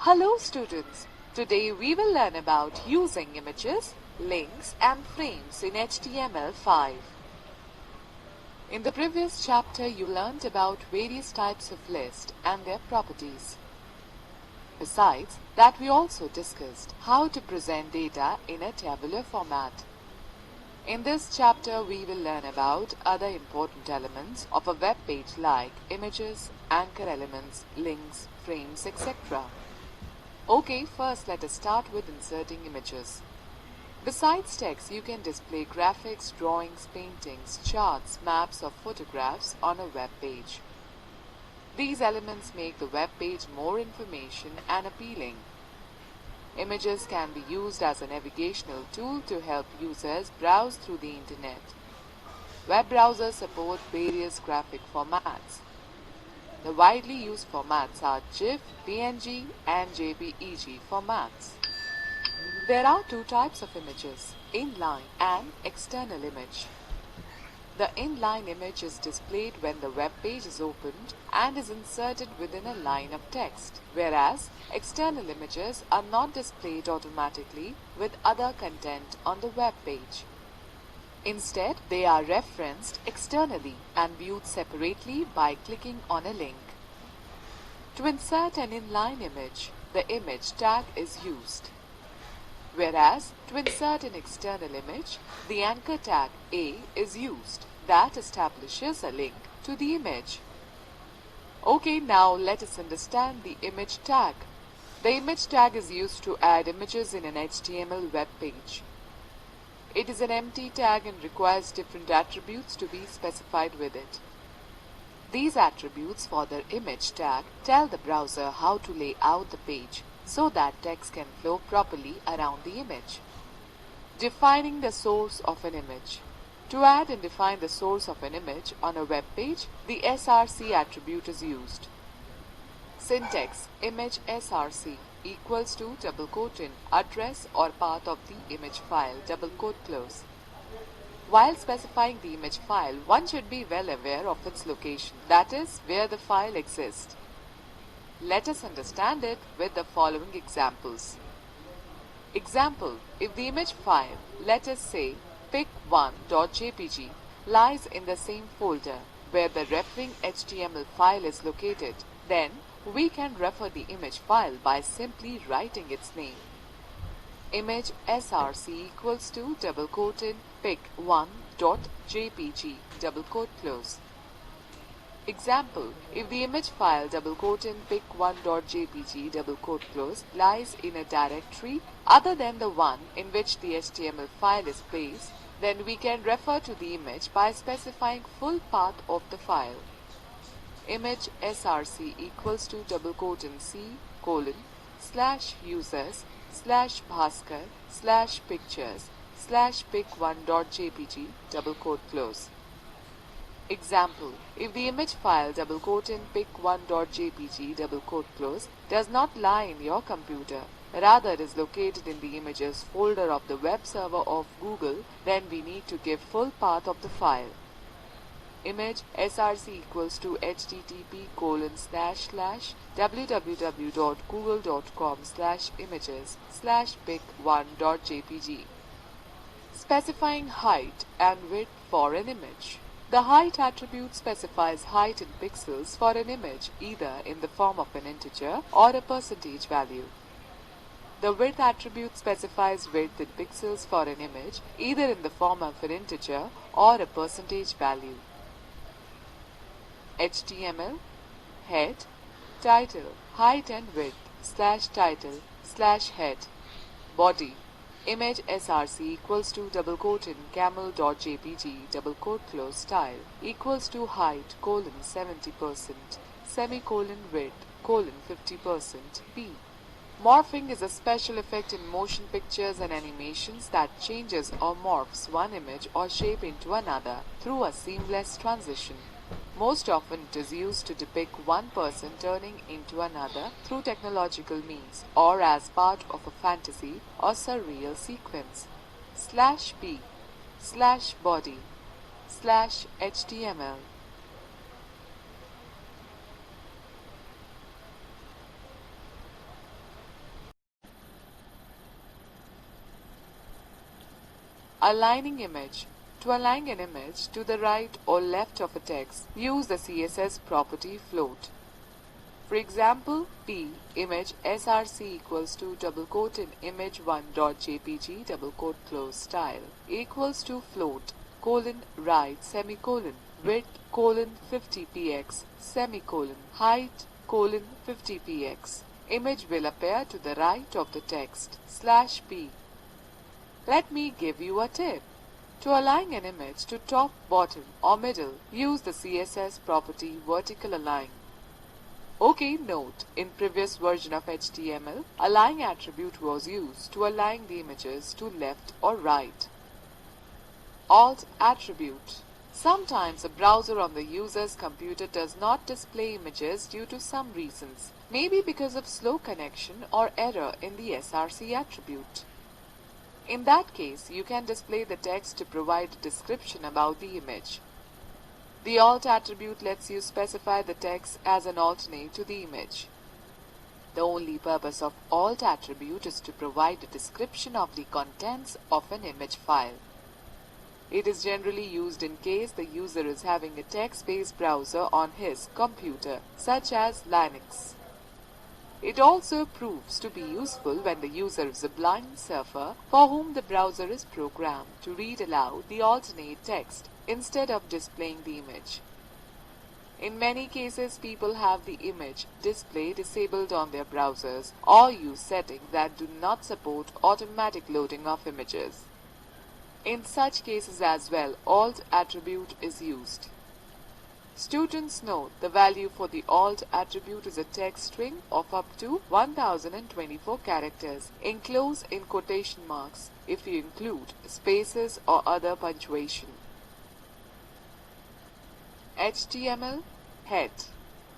Hello students, today we will learn about using images, links and frames in HTML5. In the previous chapter you learned about various types of lists and their properties. Besides that, we also discussed how to present data in a tabular format. In this chapter we will learn about other important elements of a web page like images, anchor elements, links, frames, etc. Okay, first let us start with inserting images. Besides text, you can display graphics, drawings, paintings, charts, maps or photographs on a web page. These elements make the web page more information and appealing. Images can be used as a navigational tool to help users browse through the internet. Web browsers support various graphic formats. The widely used formats are GIF, PNG and JPEG formats. There are two types of images, inline and external image. The inline image is displayed when the web page is opened and is inserted within a line of text, whereas external images are not displayed automatically with other content on the web page. Instead, they are referenced externally and viewed separately by clicking on a link. To insert an inline image, the image tag is used. Whereas, to insert an external image, the anchor tag A is used, that establishes a link to the image. Okay, now let us understand the image tag. The image tag is used to add images in an HTML web page. It is an empty tag and requires different attributes to be specified with it. These attributes for the image tag tell the browser how to lay out the page so that text can flow properly around the image. Defining the source of an image. To add and define the source of an image on a web page, the src attribute is used. Syntax: image src equals to double quote in address or path of the image file double quote close. While specifying the image file, one should be well aware of its location, that is, where the file exists. Let us understand it with the following examples. Example: if the image file, let us say pic1.jpg, lies in the same folder where the referring HTML file is located, then we can refer the image file by simply writing its name. Image src equals to double quote in pic1.jpg double quote close. Example: if the image file double quote in pic1.jpg double quote close lies in a directory other than the one in which the HTML file is placed, then we can refer to the image by specifying full path of the file. Image src equals to double quote in c:/users/bhaskar/pictures/pic1.jpg double quote close. Example: if the image file double quote in pic1.jpg double quote close does not lie in your computer, rather is located in the images folder of the web server of Google, then we need to give full path of the file. Image src equals to http://www.google.com/images/pic1.jpg. Specifying height and width for an image. The height attribute specifies height in pixels for an image either in the form of an integer or a percentage value. The width attribute specifies width in pixels for an image either in the form of an integer or a percentage value. HTML head, title, height and width, /title/head. Body: image src equals to double quote in camel.jpg double quote close style equals to height :70% semicolon width :50% p. Morphing is a special effect in motion pictures and animations that changes or morphs one image or shape into another through a seamless transition. Most often it is used to depict one person turning into another through technological means or as part of a fantasy or surreal sequence. /p/body/html Aligning image. To align an image to the right or left of a text, use the CSS property float. For example, P image src equals to double quote in image1.jpg double quote close style equals to float colon right semicolon width colon 50px semicolon height colon 50px. Image will appear to the right of the text /p. Let me give you a tip. To align an image to top, bottom or middle, use the CSS property vertical align. Okay, note, in previous version of HTML, align attribute was used to align the images to left or right. Alt attribute. Sometimes a browser on the user's computer does not display images due to some reasons, maybe because of slow connection or error in the src attribute. In that case, you can display the text to provide a description about the image. The alt attribute lets you specify the text as an alternate to the image. The only purpose of alt attribute is to provide a description of the contents of an image file. It is generally used in case the user is having a text-based browser on his computer, such as Linux. It also proves to be useful when the user is a blind surfer for whom the browser is programmed to read aloud the alternate text instead of displaying the image. In many cases, people have the image display disabled on their browsers or use settings that do not support automatic loading of images. In such cases as well, alt attribute is used. Students note the value for the alt attribute is a text string of up to 1024 characters enclosed in quotation marks if you include spaces or other punctuation. HTML head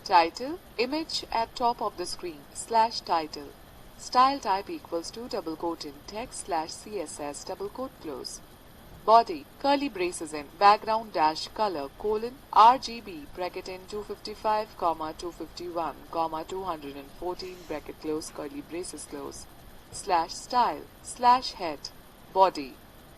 title image at top of the screen /title style type equals to double quote in text /css double quote close. Body curly braces in background dash color colon RGB bracket in 255 251 214 bracket close curly braces close /style /head body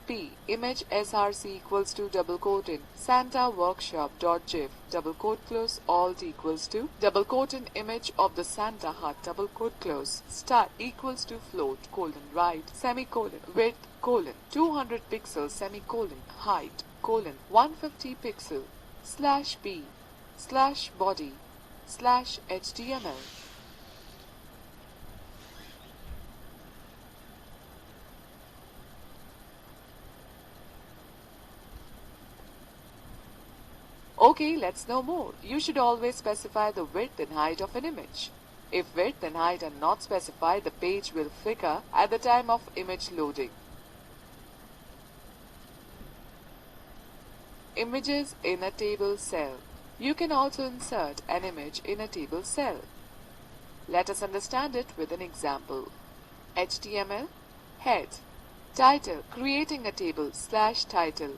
P image src equals to double quote in Santa workshop dot gif double quote close alt equals to double quote in image of the Santa hut double quote close style equals to float colon right semicolon width colon 200 pixels semicolon height colon 150 pixel /p /body /html. Okay, let's know more. You should always specify the width and height of an image. If width and height are not specified, the page will flicker at the time of image loading. Images in a table cell. You can also insert an image in a table cell. Let us understand it with an example. HTML head title creating a table /title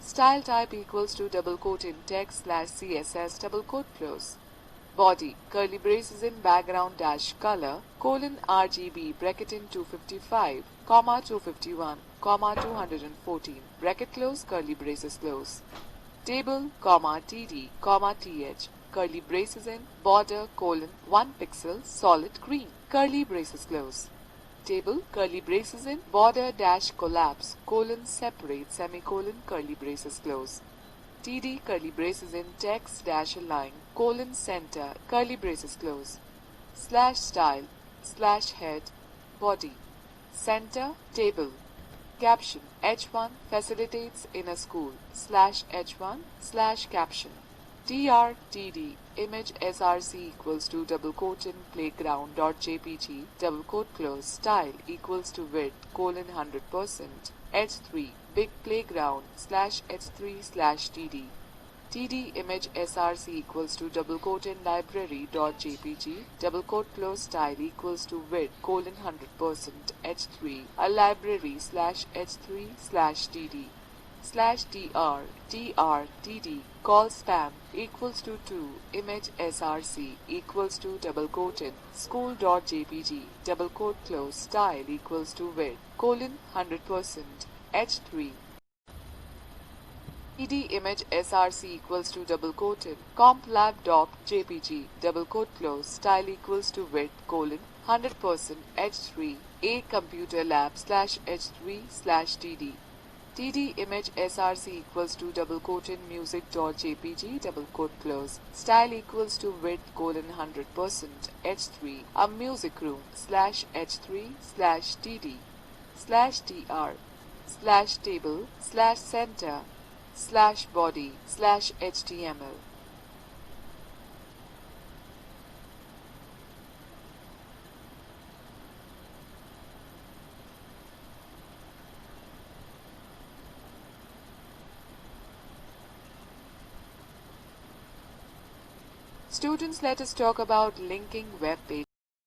style type equals to double quote in text /css double quote close. Body curly braces in background dash color colon RGB bracket in 255 251 214 bracket close curly braces close. Table td th curly braces in border colon 1 pixel solid green curly braces close. Table curly braces in border dash collapse colon separate semicolon curly braces close. TD curly braces in text dash align colon center curly braces close. /style /head body center table. Caption H1 facilitates in a school /H1 /caption. TRTD image src equals to double quote in playground.jpg double quote close style equals to width colon 100% h3 big playground /h3/td. TD image src equals to double quote in library.jpg double quote close style equals to width colon 100% h3 a library /h3/td. /tr call spam equals to 2 image src equals to double quote in school.jpg double quote close style equals to width colon 100% h3 TD image src equals to double quoted comp.lab.jpg double quote close style equals to width colon 100% h3 a computer lab slash h3 slash td TD image src equals to double quoted music.jpg double quote close style equals to width colon 100% h3 a music room slash h3 slash td slash tr slash table slash center slash body slash html. Students, let us talk about linking web pages.